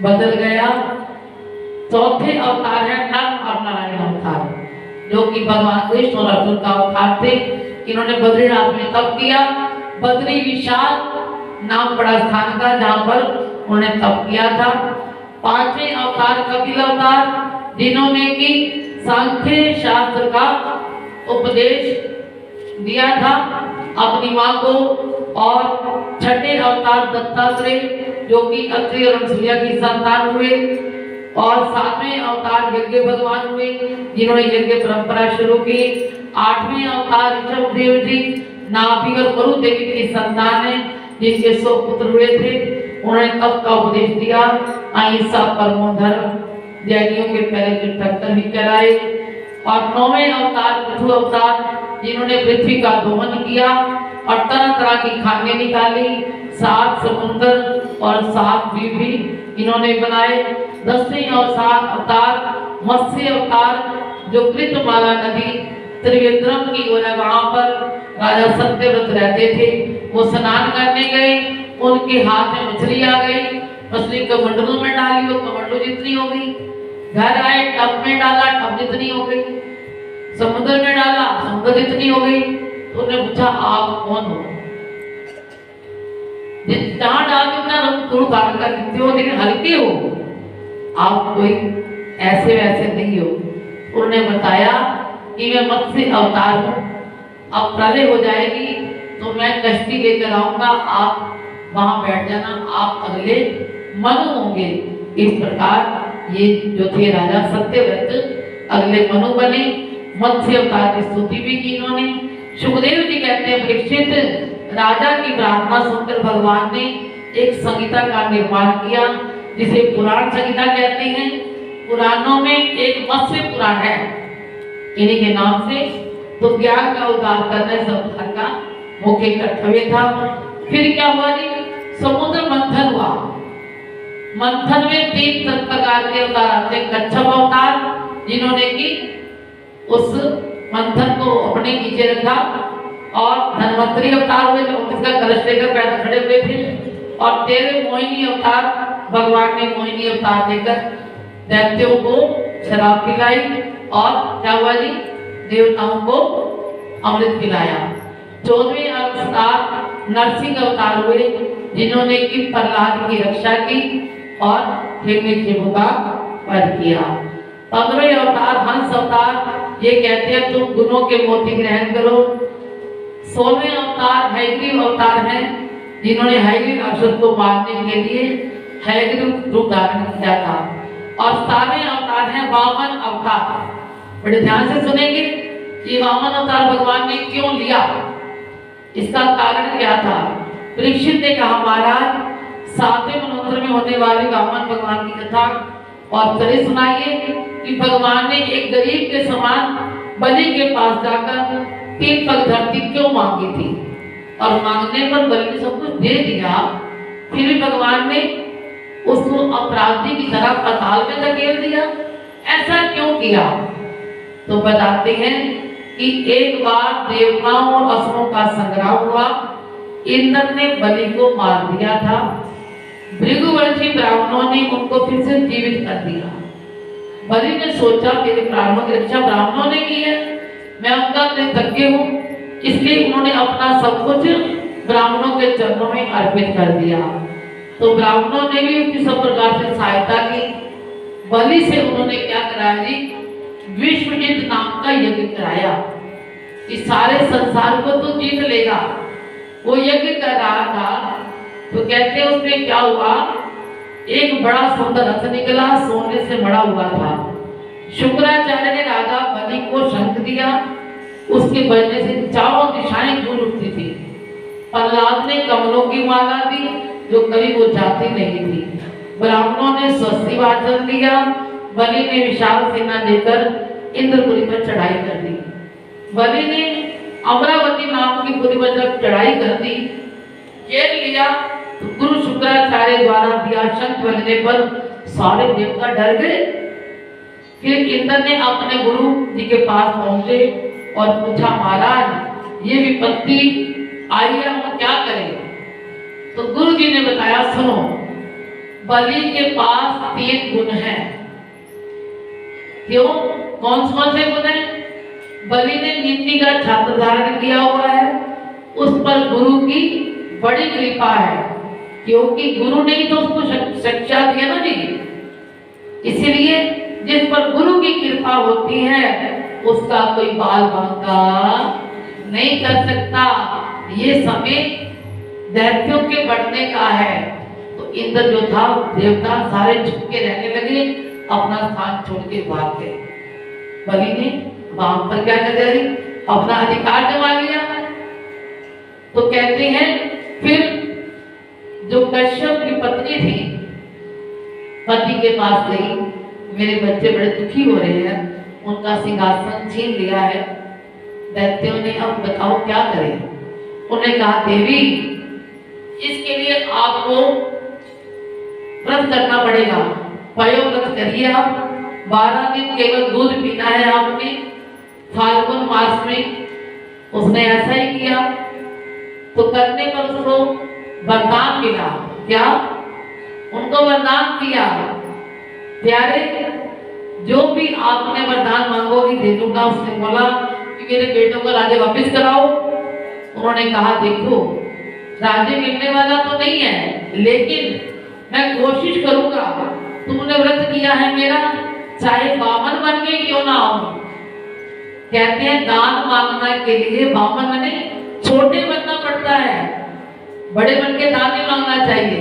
बदल गया। चौथे अवतार है नर और नारायण अवतार, जो कि भगवान कृष्ण और अर्जुन का अवतार थे। इन्होंने बद्रीनाथ में तप किया। बद्री विशाल नाम बड़ा स्थान था जहाँ पर उन्होंने तप किया था। पांचवें अवतार कपिल अवतार, जिन्होंने की सांख्य शास्त्र का उपदेश दिया था अपनी माँ को। और छठे अवतार दत्तात्रेय, जो कि अत्रि और अनसुईया की संतान हुए। और सातवें अवतार यज्ञ भगवान हुए, जिन्होंने यज्ञ परंपरा शुरू की। आठवें अवतार ऋषभ देव जी, नाभि और मरु देवी की संतान है, जिनके 100 पुत्र हुए थे। उन्होंने तप का उपदेश दिया। अहिंसा परमो धर्म, जैनियों के पहले तीर्थंकर भी कहलाए। और 9वें अवतार पृथु अवतार, जिन्होंने पृथ्वी का दोहन किया और तरह तरह की खाने निकाली। 7 समुद्र और 7 द्वीप भी इन्होंने बनाए। 10वें अवतार मत्स्य अवतार, जो कृतमाला नदी त्रिवेंद्रम की ओर है, वहां पर राजा सत्यव्रत रहते थे। वो स्नान करने गए, उनके हाथ में मछली आ गई। मछली कमंडलों में डाली, वो कमंडलों जितनी हो गई। घर आए, टब में डाला, टब जितनी हो गई। समुद्र में डाला, समुद्र जितनी हो गई। तो उन्होंने पूछा, आप कौन हो? जहां डाल उतना तुरंत धारण कर देते हो, लेकिन हल्के हो, आप कोई ऐसे वैसे नहीं हो। उन्होंने बताया कि मैं मत्स्य अवतार हूँ। अब प्रलय हो जाएगी तो मैं कश्ती लेकर आऊंगा, आप वहां बैठ जाना, आप अगले मनु होंगे। इस प्रकार ये जो थे राजा सत्यव्रत अगले मनु बने। मत्स्य अवतार की स्तुति भी की इन्होंने। सुखदेव जी कहते हैं, परीक्षित, राजा की प्रार्थना सुनकर भगवान ने एक संहिता का निर्माण किया, जिसे पुराण संहिता कहते हैं। पुराणों में एक मत्स्य पुराण है इन्हीं के नाम से। तो ज्ञान का उद्धार करना संसार का मुख्य कर्तव्य था। फिर क्या हुआ जी? समुद्र मंथन हुआ। मंथन में 3 प्रकार के अवतार आते हैं। कच्छप अवतार, जिन्होंने की उस मंथन को अपने नीचे रखा। और धन्वंतरी अवतार हुए, जो उसका कलश लेकर पैदल खड़े हुए थे। और 13 मोहिनी अवतार, भगवान ने मोहिनी अवतार लेकर दैत्यों को शराब पिलाई। और क्या हुआ जी? देवताओं को अमृत पिलाया। 14वें अवतार नरसिंह अवतार हुए, जिन्होंने की प्रहलाद की रक्षा की और हिरण्यकशिपु का वध किया। 15वें अवतार हंस अवतार, ये कहते हैं तुम गुणों के मोती ग्रहण करो। 16वें अवतार हयग्रीव अवतार हैं, जिन्होंने हयग्रीव राक्षस को मारने के लिए हयग्रीव रूप धारण किया था। और 17वें अवतार है वामन अवतार। बड़े ध्यान से सुनेंगे, ये वामन अवतार भगवान ने क्यों लिया, इसका कारण क्या था। परीक्षित ने कहा, महाराज 7वें मनवंतर में होने वाली वामन भगवान की कथा और चलिए सुनाइए कि भगवान ने एक गरीब के समान बलि के पास जाकर 3 पग धरती क्यों मांगी थी। और मांगने पर बलि ने सब कुछ दे दिया, फिर भी भगवान ने उसको अपराधी की तरह पाताल में धकेल दिया। ऐसा क्यों किया? तो बताते हैं कि एक बार देवताओं और असुरों का संग्राम हुआ। इंद्र ने बलि को मार दिया था। भृगुवंशी ब्राह्मणों ने उनको फिर से जीवित कर दिया। बलि ने सोचा मेरे प्राणों की रक्षा ब्राह्मणों ने की है, मैं उनका कृतज्ञ हूँ, इसलिए उन्होंने अपना सब कुछ ब्राह्मणों के चरणों में अर्पित कर दिया। तो ब्राह्मणों ने भी उसकी सब प्रकार से सहायता की। बलि से उन्होंने क्या कराया जी? विश्वजित नाम का यज्ञ कराया कि सारे संसार को तो जीत लेगा। वो यज्ञ कर रहा था तो कहते हैं उसमें क्या हुआ, एक बड़ा सुंदर रथ निकला, सोने से बड़ा हुआ था। शुक्राचार्य ने राजा बलि को शंख दिया उसके बजने से चारों दिशाएं गूंज उठती थी। प्रहलाद ने कमलों की माला दी जो कभी वो जाती नहीं थी। ब्राह्मणों ने स्वस्ति वाचन दिया। बलि ने विशाल सेना लेकर इंद्रपुरी पर चढ़ाई कर दी। बलि ने अमरावती नाम की पुरी पर जब चढ़ाई कर दी, घेर लिया, तो गुरु शुक्राचार्य द्वारा दिया शंख बजने पर सारे देवता डर गए। फिर इंद्र ने अपने गुरु जी के पास पहुंचे और पूछा, महाराज ये विपत्ति आई है, हम क्या करें? तो गुरु जी ने बताया, सुनो, बलि के पास 3 गुण हैं। क्यों? कौन से गुण हैं? बलि ने नीति का छत्र धारण किया हुआ है, उस पर गुरु की बड़ी कृपा है, क्योंकि गुरु ने ही तो उसको शिक्षा दी है ना जी। इसीलिए जिस पर गुरु की कृपा होती है उसका कोई बाल बांका नहीं कर सकता। ये समय दैत्यों के बढ़ने का है। तो इंद्र जो था, देवता सारे झुके रहने लगे, अपना स्थान छोड़ के भाग गए। बलि ने वहां पर क्या कर दिया, अपना अधिकार जमा लिया। तो कहते हैं फिर जो कश्यप की पत्नी थी, पति के पास गई, मेरे बच्चे बड़े दुखी हो रहे हैं, उनका सिंहासन छीन लिया है दैत्यों ने, अब बताओ क्या करें? उन्होंने कहा, देवी इसके लिए आपको व्रत करना पड़ेगा, पयो व्रत करिए। आप 12 दिन केवल दूध पीना है आपने फाल्गुन मास में। उसने ऐसा ही किया, तो करने पर उसको वरदान मिला। क्या? उनको वरदान दिया, प्यारे जो भी आपने वरदान मांगोगी दे दूंगा। उसने बोला कि मेरे बेटों को राज्य वापस कराओ। उन्होंने कहा, देखो राज्य मिलने वाला तो नहीं है, लेकिन मैं कोशिश करूंगा। तुमने व्रत किया है मेरा, चाहे बामन बन के क्यों ना हो। कहते हैं दान मांगने के लिए बामन बने छोटे बनना पड़ता है, बड़े बन के दान नहीं मांगना चाहिए।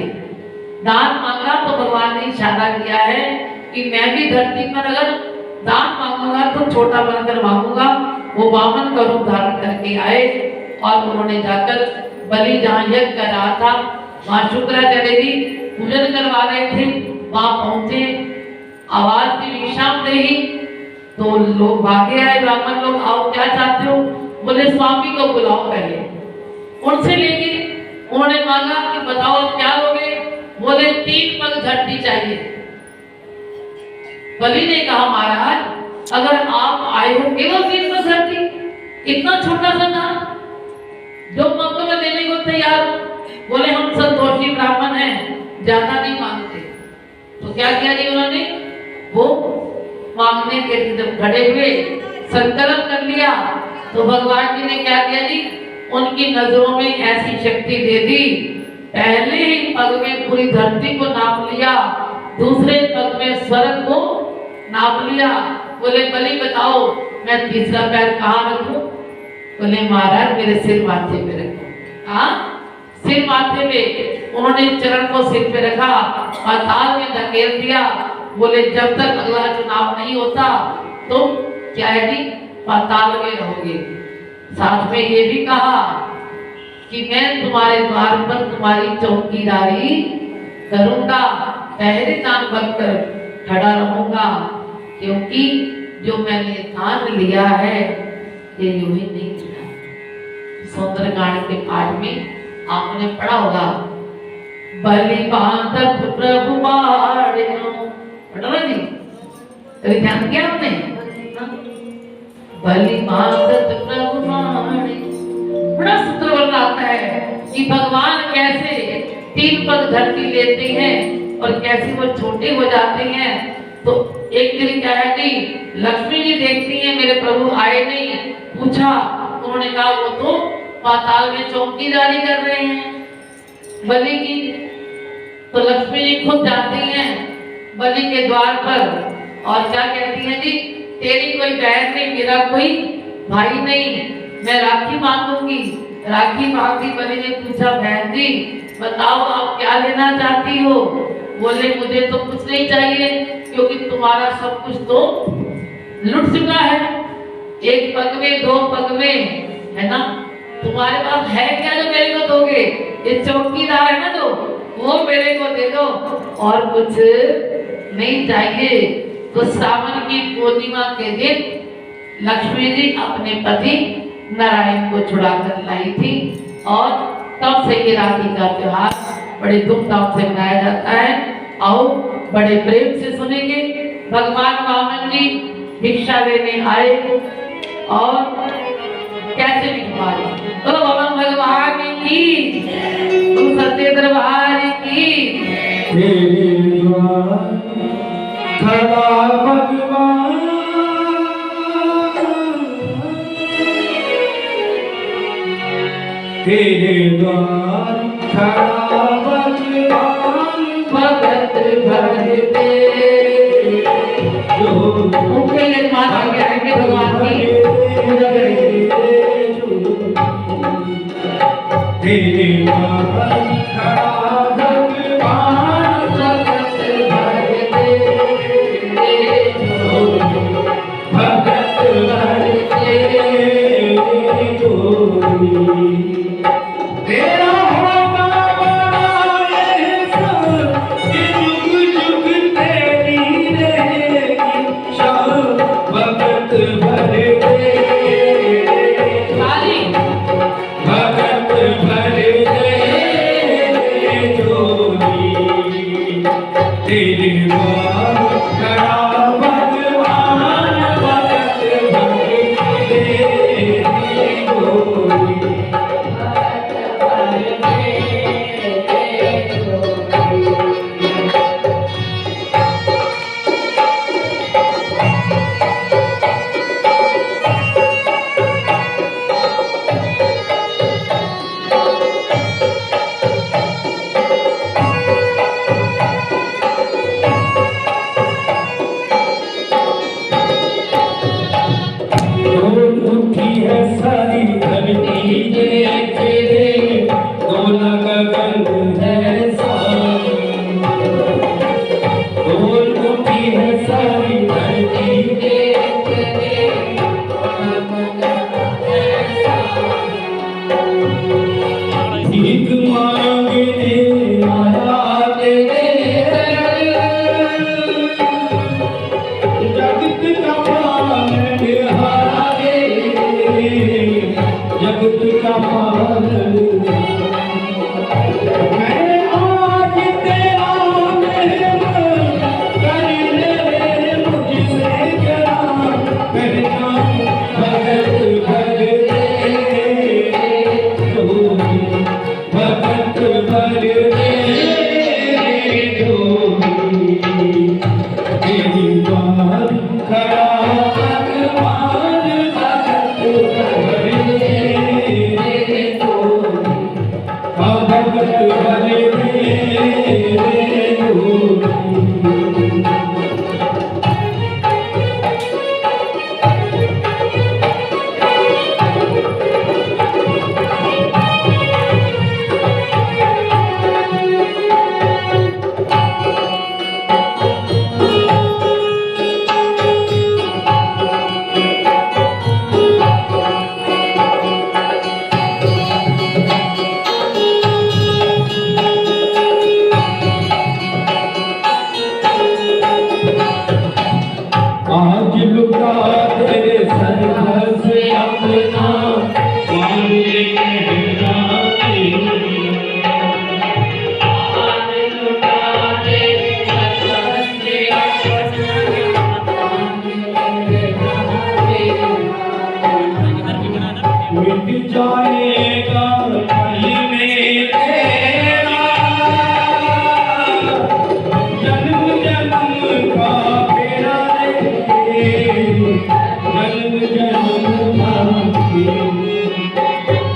दान मांगा तो भगवान ने इशारा किया है कि मैं भी धरती पर अगर दान मांगूंगा तो छोटा बनकर मांगूंगा। वो बामन का रूप धारण करके आए और उन्होंने जाकर बलि जहाँ यज्ञ कर रहा था, वहाँ शुक्राचार्य जी पूजन करवा रहे थे, वहां पहुंचे, आवाज दी विश्राम देही, तो लोग भागे आए, ब्राह्मण लोग, आओ क्या चाहते हो? बोले स्वामी को बुलाओ पहले। उनसे लेके उन्होंने मांगा कि बताओ आप क्या लोगे? बोले 3 पग झट्टी चाहिए। बलि ने कहा, महाराज अगर आप आए हो केवल 3 पग झट्टी, इतना छोटा सा दान जो मंगो में देने को तैयार। बोले हम संतोषी ब्राह्मण हैं, ज्यादा नहीं मांगते। तो क्या किया जी उन्होंने? वो मांगने के जब खड़े हुए संकल्प कर लिया, तो भगवान जी ने क्या किया जी, उनकी नजरों में ऐसी शक्ति दे दी, पहले ही पग में पूरी धरती को नाप लिया, दूसरे पग में स्वर्ग को नाप लिया। बोले बलि बताओ मैं तीसरा पैर कहाँ रखूं? बोले महाराज मेरे सिर माथे पे रखो। हाँ, सिर माथे पे। उन्होंने चरण को सिर पे रखा, पाताल में धकेल दिया। बोले जब तक अगला चुनाव नहीं होता तुम क्या है जी, पाताल में रहोगे। साथ में ये भी कहा कि मैं तुम्हारे द्वार पर तुम्हारी चौकीदारी करूंगा, पहरेदार बनकर खड़ा रहूंगा, क्योंकि जो मैंने ठान लिया है ये यूं ही नहीं चला। सुंदरकांड के पाठ में आपने पढ़ा होगा, बलि बांधत प्रभु बाड़िनो, पढ़ा ना जी? कभी ध्यान किया आपने? बलि बांधत प्रभु बाड़िनो, बड़ा सुंदर वर्णन आता है कि भगवान कैसे 3 पग धरती लेते हैं और कैसे वो छोटे हो जाते हैं। तो एक दिन क्या है कि लक्ष्मी जी देखती हैं मेरे प्रभु आए नहीं, पूछा, उन्होंने कहा वो तो पाताल में चौकीदारी कर रहे हैं बलि की। तो लक्ष्मी जी खुद जाती हैं बलि के द्वार पर और क्या कहती हैं जी, तेरी कोई बहन नहीं, मेरा कोई भाई नहीं, मैं राखी मांगूंगी। राखी मांगी। बलि ने पूछा, बहन जी बताओ आप क्या लेना चाहती हो? बोले मुझे तो कुछ नहीं चाहिए, क्योंकि तुम्हारा सब कुछ तो लुट चुका है। एक पग में, दो पग में, है ना? तुम्हारे पास है क्या जो मेरे को दोगे? ये चौकीदार है ना जो, वो मेरे को दे दो, और कुछ नहीं चाहिए। तो सावन की पूर्णिमा के दिन लक्ष्मी जी अपने पति नारायण को छुड़ा कर लाई थी, और तब से ये राखी का त्योहार बड़े धूमधाम से मनाया जाता है। आओ बड़े प्रेम से सुनेंगे। भगवान वामन जी भिक्षा लेने आए, और कैसे भिक्षाए? तो भगवान की, तुम सत्य दरबार की, तेरे द्वार खड़ा भगवान, तेरे द्वार खड़ा भगवान, भगत भरते जो उनके यजमान आगे आएंगे भगवान की पूजा करेंगे। तेरे द्वार खड़ा भगवान, भगत भरते भगत भरते जोड़ी। तेरा होगा बड़ा एहसान, कि जुग जुग तेरी रहेगी शान, भगत भरते खाली भगत भरते जोड़ी। तेरे द्वार खड़ा भगवान, भगत भरते जोड़ी। उठी है सारी धरती तेरे, दोना गगन है सारी। डोल उठी है सारी धरती तेरे, भीख मांगने आया तेरे, जगत का पालनहार, जगत का पालनहार। मैं आज तेरा मेहमान, कर ले मुझसे क्या पहचान, भगत भरते जोड़ी, भगत भरते जोड़ी। तेरी द्वार खड़ा भगवान, भगत भरते जोड़ी, भगत भरते जोड़ी। आज लुटा तेरे सर से अपना, मान ले कहना तेरी। आज लुटा तेरे सर से अपना, मान ले कहना तेरी। मिट जाएगा कहीं में तेरा, जन्म जन्म का फेरा जन्म जन्म का।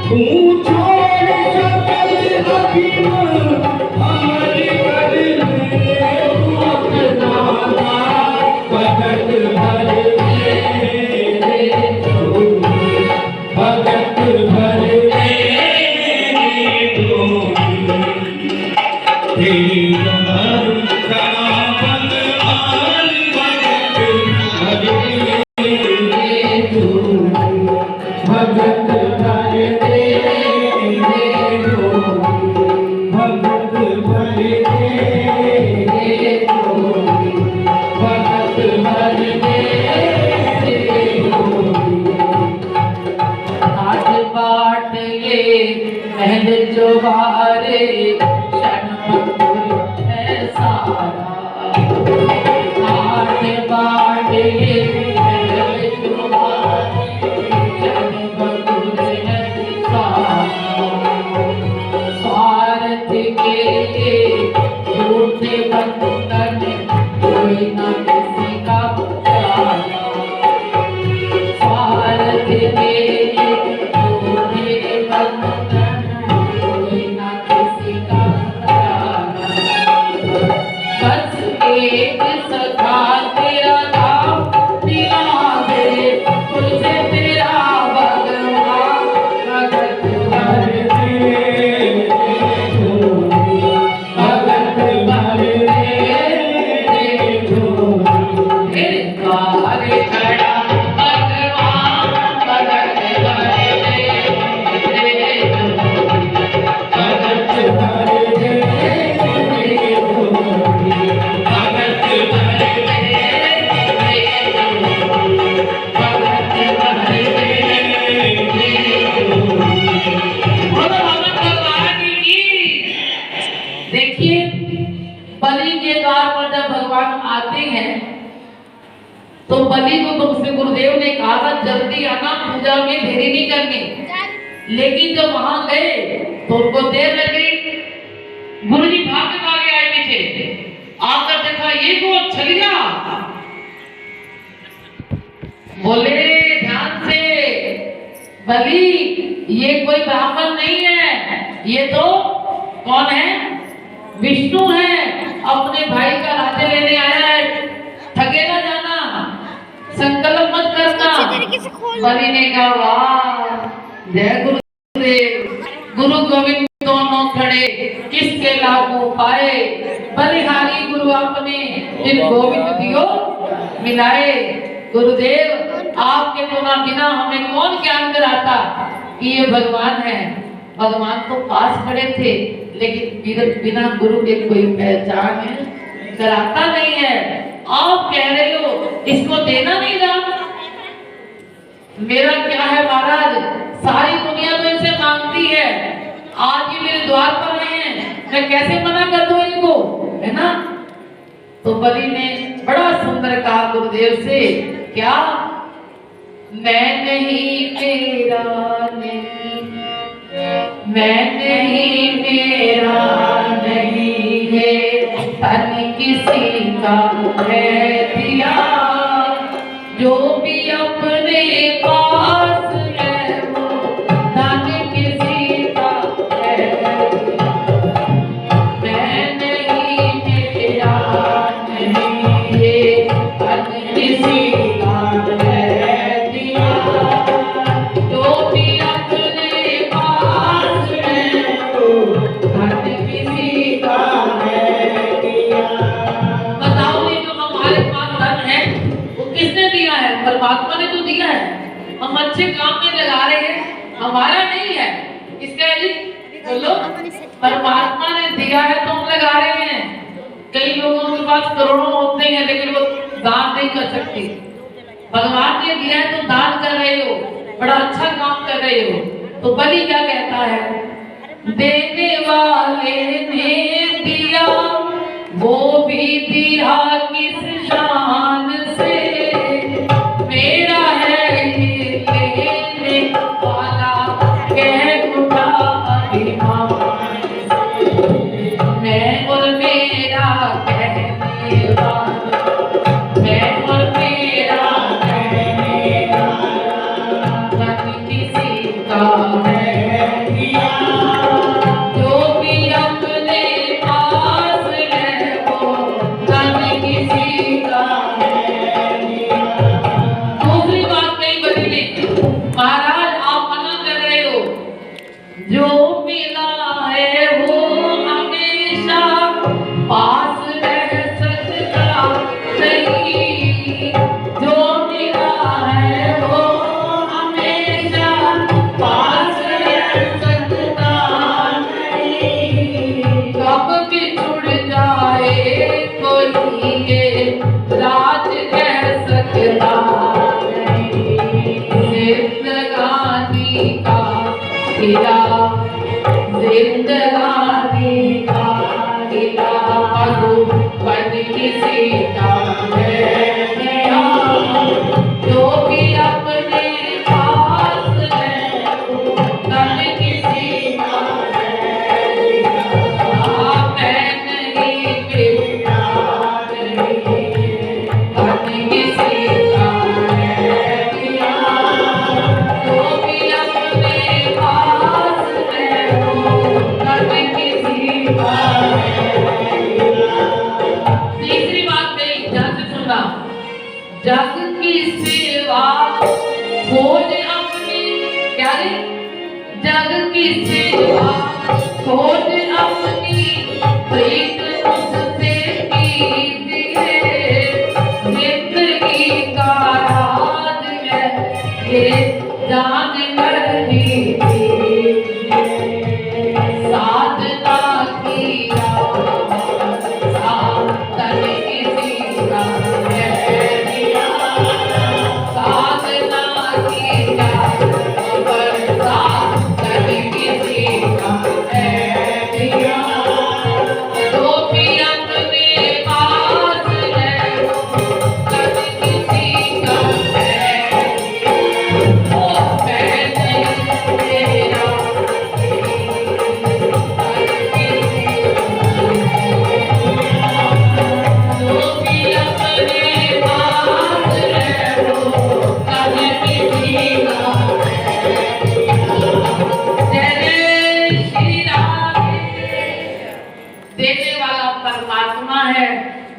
तू छोड़ सकल अभिमान, हमारी कर ले तू अपना, भगत भरते जोड़ी, भगत भरते हैं। तो बलि को तुमसे गुरुदेव ने कहा था जल्दी आना, पूजा में देरी नहीं करनी, लेकिन जब वहां गए तो उनको देर लग गई। गुरुजी भाग भागे आए पीछे, आकर देखा ये कौन छलिया। बोले ध्यान से बलि, ये कोई ब्राह्मण नहीं है, ये तो कौन है? विष्णु है, अपने भाई का राज्य लेने आया है, ठगे ना जाना, संकल्प मत करना। बलि ने कहा वाह जय गुरुदेव, गुरु गोविंद दोनों खड़े किसके लागू पाए, बलिहारी गुरु आपने जिन गोविंद दियो मिलाए। गुरुदेव आपके बिना हमें कौन ज्ञान कराता कि ये भगवान है। भगवान तो पास खड़े थे, लेकिन बिना गुरु के कोई पहचान कराता नहीं है। आप कह रहे हो इसको देना नहीं दान, मेरा क्या है महाराज, सारी दुनिया तो इनसे मांगती है, आज ही मेरे द्वार पर आए हैं, मैं कैसे मना कर दूं इनको, है ना। तो बलि ने बड़ा सुंदर कहा गुरुदेव से, क्या मैं नहीं मेरा नहीं, मैं नहीं मेरा नहीं है, तन किसी का है दिया, जो भी अपने पास है वो तन किसी का है। मैं नहीं मेरा नहीं है, तन किसी का है दिया, जो भी अपने पास है वो तन किसी का है दिया। बताओ ये जो हमारे पास धन है वो किसने दिया है? परमात्मा ने तो दिया है। हम अच्छे काम में लगा रहे हैं, हमारा नहीं है, किसका है जी? बोलो। परमात्मा ने दिया है तो हम लगा रहे हैं। कई लोगों के पास करोड़ों होते हैं लेकिन वो दान नहीं कर सकते। भगवान ने दिया है तो दान कर रहे हो, बड़ा अच्छा काम कर रहे हो। तो बलि क्या कहता है? देने वाले ने दिया वो भी दिया किस शान से, मेरा है ये लेने वाला कह उठा अभिमान से। मैं और मेरा कहने वाला, मैं और मेरा कहने वाला, तन किसी का है दिया, जो भी अपने पास है वो तन किसी का है दिया। दूसरी बात कही बलि ने, महाराज आप मना कर रहे हो, जो मिला है वो हमेशा पास रह सकता नहीं, जो मिला है वो हमेशा पास रह सकता नहीं, कब बिछुड़ जाए कोई ये राज कह सकता नहीं। जिंदगानी का हीरा, जिंदगानी का हीरा, भगवान किसी का है दिया, जो भी अपने पास है वो तन किसी का है दिया। मैं नहीं मेरा नहीं, तन किसी का है दिया, जो भी अपने पास है वो तन किसी का है दिया। तीसरी बात कही, ध्यान से सुनना, जग की सेवा खोज अपनी, क्या रे? जग की सेवा खोज अपनी, प्रीत उससे कीजिए, जिंदगी का राज है ये जान कर लीजिए। साधना किया तन किसी का है दिया, साधना किया तन किसी का है दिया, जो भी अपने पास है वो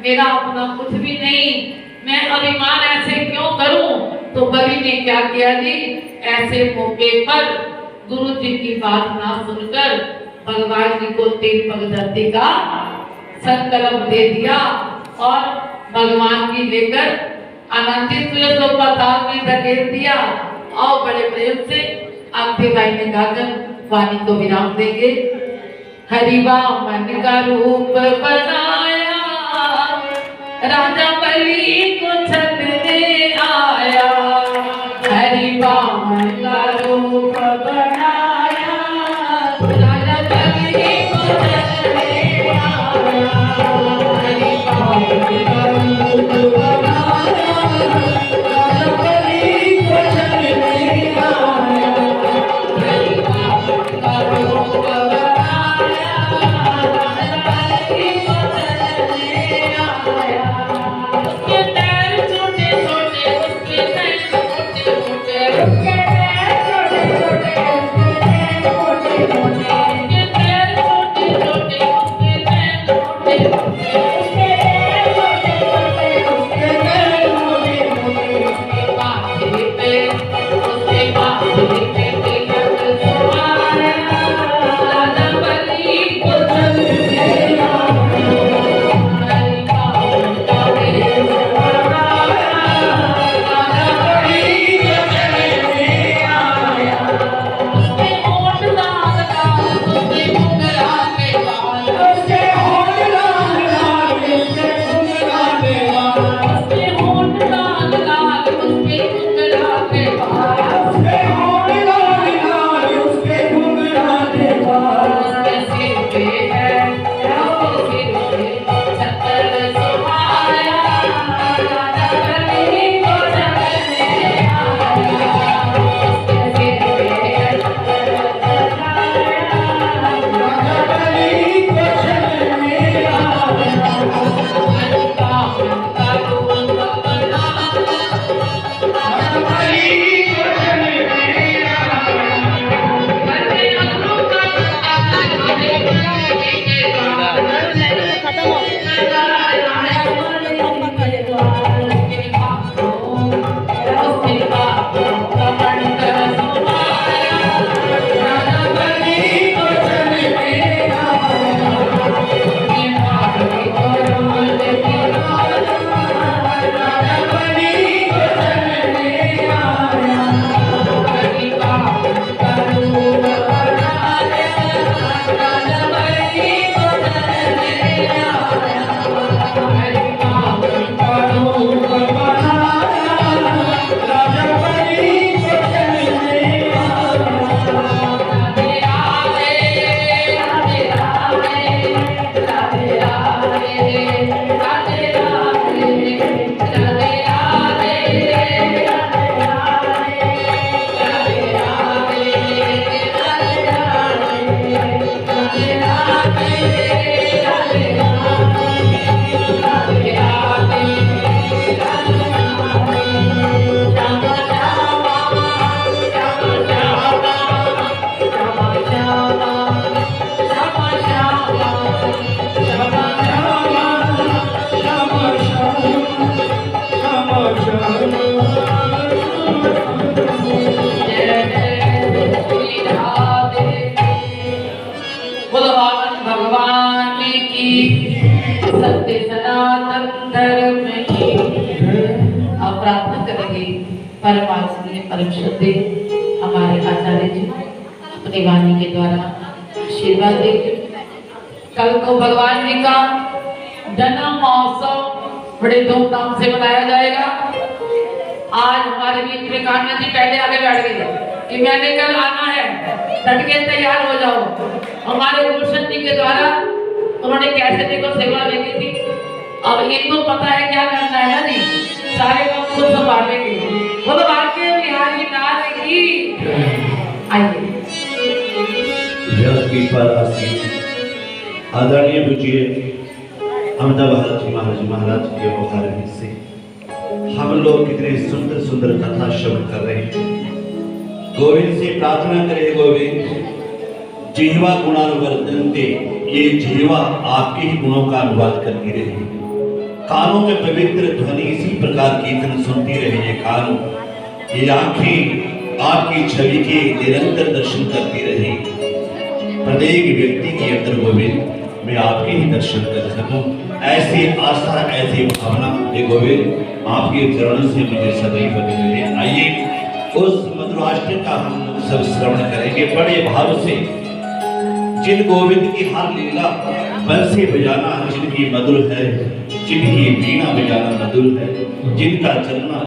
मेरा अपना कुछ भी नहीं, मैं अभिमान ऐसे क्यों करूं। तो बलि ने क्या किया जी, ऐसे मौके पर गुरु जी की बात ना सुनकर भगवान जी को 3 पग धरती का संकल्प दे दिया और भगवान जी लेकर आनंदित हुए तो पाताल में धकेल दिया। और बड़े प्रेम से अंतिम भाई ने गाकर वाणी को विराम देंगे। हरिवा मन का रूप बनाया, राजा बलि को छलने आया। हरिवा मन का रूप बनाया, राजा बलि को छलने आया। हरिवा मन का रूप बनाया, राजा बलि को छलने आया। हरिवा मन का रूप बनाया, राजा बलि को छलने आया। उसके पैर छोटे छोटे, उसके पैर छोटे छोटे, उसके पैर छोटे छोटे, उसके पैर छोटे छोटे, उसके पैर छोटे छोटे, उसके पैर छोटे छोटे, उसके पैर छोटे छोटे, उसके पैर छोटे छोटे। उसके बांधे पे तिलक सुहाया, राजा बलि को छलने आया। हरिवा मन का रूप बनाया, राजा बलि को छलने आया। उसके होठ लाल लाल, उसके घुंघराले बाल, उसके होठ लाल लाल, उसके घुंघराले बाल, उसके होठ लाल लाल, उसके घुंघराले बाल, उसके होठ लाल लाल, उसके घुंघराले बाल। उसके सिर पे है, उसके सिर पे छत्र सुहाया, राजा बलि को छलने आया। उसके सिर पे है छत्र सुहाया, राजा बलि को छलने आया। हरिवा मन का रूप बनाया, राजा बलि को छलने आया। बलि अगलों का भगवान की सत्य सनातन धर्म की। आप प्रार्थना करेंगे परमात्मा परम श्रद्धे हमारे आचार्य जी अपनी वाणी के द्वारा आशीर्वाद देंगे। कल को भगवान जी का जन्म महोत्सव बड़े धूमधाम से मनाया जाएगा। आज हमारे बीच में कान्हा जी पहले आगे बैठ गए कि मैंने कल आना है, डट के तैयार हो जाओ। हमारे गुलशन जी के द्वारा उन्होंने कैसे देखो सेवा लेनी थी। अब इनको पता है क्या करना है ना जी, सारे काम खुद संभालेंगे। बोलो भारतीय बिहारी नाथ की। आइए व्यासपीठ पर आदरणीय पूज्य अहमदाबाद जी महाराज के मुखारबिन से हम लोग कितने सुंदर सुंदर कथा श्रवण कर रहे हैं। गोविंद से प्रार्थना करें, गोविंद जिह्वा गुणानुवर्तन्ते, ये जिह्वा आपके ही गुणों का अनुवाद करती रहे। कानों में पवित्र ध्वनि इसी प्रकार कीर्तन सुनती रहे ये कान, ये आंखें आपकी छवि के निरंतर दर्शन करती रहे। प्रत्येक व्यक्ति के अंदर गोविंद मैं आपके ही दर्शन कर सकूं, ऐसी आस्था ऐसी भावना हे गोविंद आपके चरणों से मुझे सदैव बनी रहे। आइए उस मधुराष्टक का हम लोग सब श्रवण करेंगे बड़े भाव से। जिन गोविंद की हर लीला बंसी बजाना जिनकी मधुर है, जिनकी वीणा बजाना मधुर है, जिनका चलना